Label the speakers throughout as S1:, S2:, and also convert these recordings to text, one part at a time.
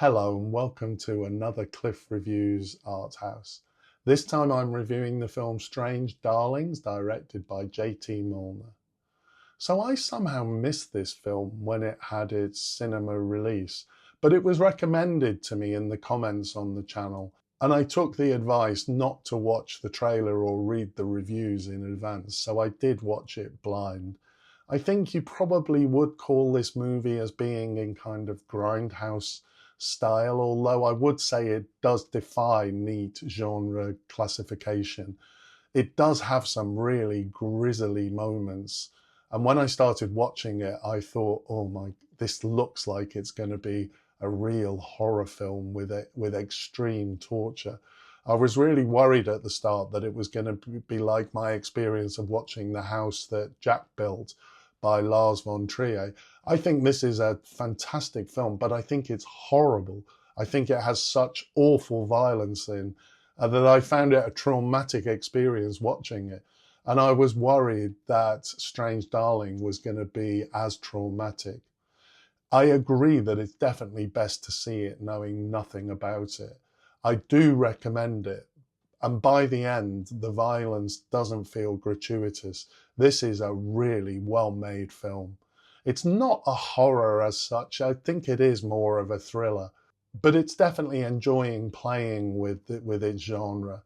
S1: Hello and welcome to another Cliff Reviews Art House. This time I'm reviewing the film Strange Darlings, directed by J.T. Mollner. So I somehow missed this film when it had its cinema release, but it was recommended to me in the comments on the channel, and I took the advice not to watch the trailer or read the reviews in advance, so I did watch it blind. I think you probably would call this movie as being in kind of grindhouse style, although I would say it does defy neat genre classification. It does have some really grisly moments. And when I started watching it, I thought, oh my, this looks like it's going to be a real horror film with extreme torture. I was really worried at the start that it was going to be like my experience of watching The House That Jack Built by Lars von Trier. I think this is a fantastic film, but I think it's horrible. I think it has such awful violence in that I found it a traumatic experience watching it. And I was worried that Strange Darling was going to be as traumatic. I agree that it's definitely best to see it knowing nothing about it. I do recommend it. And by the end, the violence doesn't feel gratuitous. This is a really well-made film. It's not a horror as such. I think it is more of a thriller, but it's definitely enjoying playing with its genre.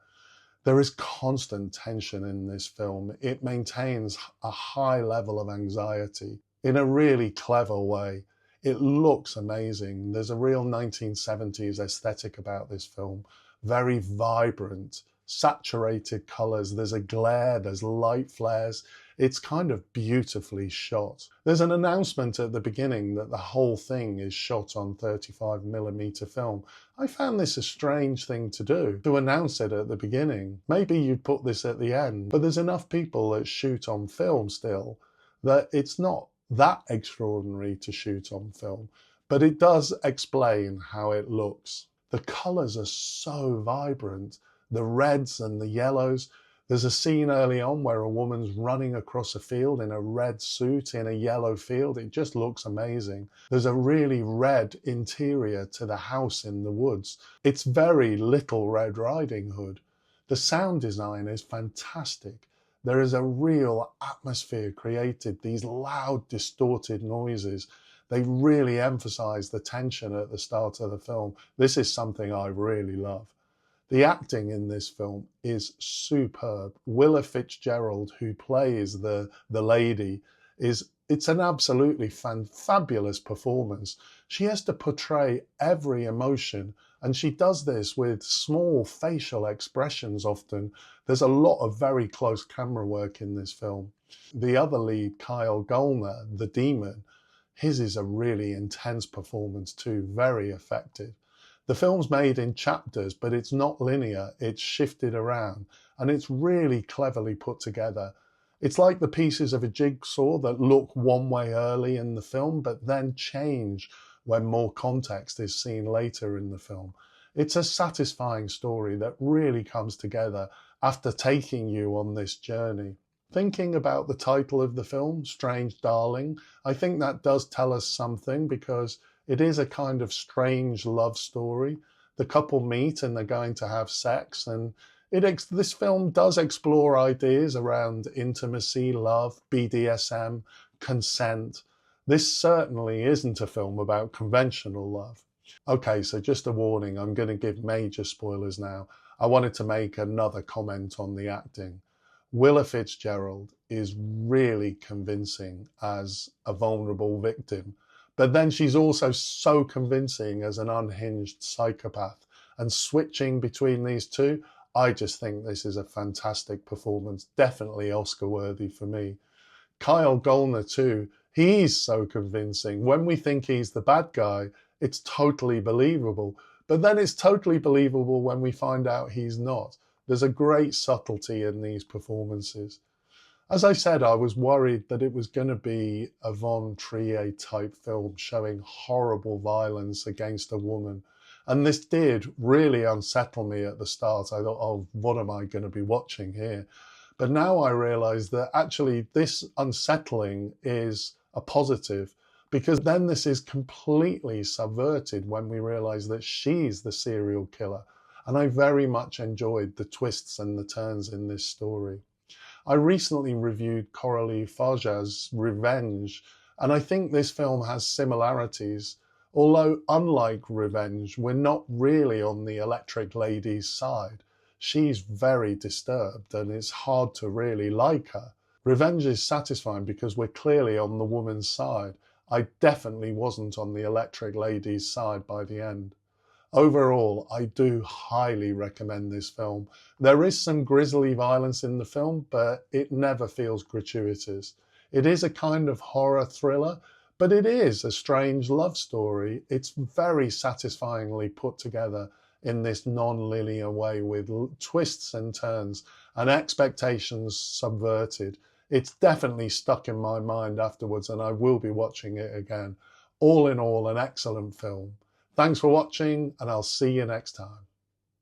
S1: There is constant tension in this film. It maintains a high level of anxiety in a really clever way. It looks amazing. There's a real 1970s aesthetic about this film. Very vibrant, saturated colors. There's a glare, there's light flares. It's kind of beautifully shot. There's an announcement at the beginning that the whole thing is shot on 35mm film. I found this a strange thing to do, to announce it at the beginning. Maybe you put this at the end, but there's enough people that shoot on film still that it's not that extraordinary to shoot on film, but it does explain how it looks. The colors are so vibrant, the reds and the yellows. There's a scene early on where a woman's running across a field in a red suit in a yellow field. It just looks amazing. There's a really red interior to the house in the woods. It's very Little Red Riding Hood. The sound design is fantastic. There is a real atmosphere created, these loud, distorted noises. They really emphasize the tension at the start of the film. This is something I really love. The acting in this film is superb. Willa Fitzgerald, who plays the lady, it's an absolutely fabulous performance. She has to portray every emotion, and she does this with small facial expressions often. There's a lot of very close camera work in this film. The other lead, Kyle Gollner, the demon, his is a really intense performance too, very effective. The film's made in chapters, but it's not linear, it's shifted around, and it's really cleverly put together. It's like the pieces of a jigsaw that look one way early in the film, but then change when more context is seen later in the film. It's a satisfying story that really comes together after taking you on this journey. Thinking about the title of the film, Strange Darling, I think that does tell us something because it is a kind of strange love story. The couple meet and they're going to have sex, and this film does explore ideas around intimacy, love, BDSM, consent. This certainly isn't a film about conventional love. Okay, so just a warning, I'm going to give major spoilers now. I wanted to make another comment on the acting. Willa Fitzgerald is really convincing as a vulnerable victim, but then she's also so convincing as an unhinged psychopath. And switching between these two, I just think this is a fantastic performance, definitely Oscar worthy for me. Kyle Gollner too, he's so convincing. When we think he's the bad guy, it's totally believable. But then it's totally believable when we find out he's not. There's a great subtlety in these performances. As I said, I was worried that it was going to be a von Trier type film showing horrible violence against a woman. And this did really unsettle me at the start. I thought, oh, what am I going to be watching here? But now I realize that actually this unsettling is a positive because then this is completely subverted when we realize that she's the serial killer. And I very much enjoyed the twists and the turns in this story. I recently reviewed Coralie Farge's Revenge, and I think this film has similarities. Although, unlike Revenge, we're not really on the Electric Lady's side. She's very disturbed, and it's hard to really like her. Revenge is satisfying because we're clearly on the woman's side. I definitely wasn't on the Electric Lady's side by the end. Overall, I do highly recommend this film. There is some grisly violence in the film, but it never feels gratuitous. It is a kind of horror thriller, but it is a strange love story. It's very satisfyingly put together in this non-linear way with twists and turns and expectations subverted. It's definitely stuck in my mind afterwards, and I will be watching it again. All in all, an excellent film. Thanks for watching, and I'll see you next time.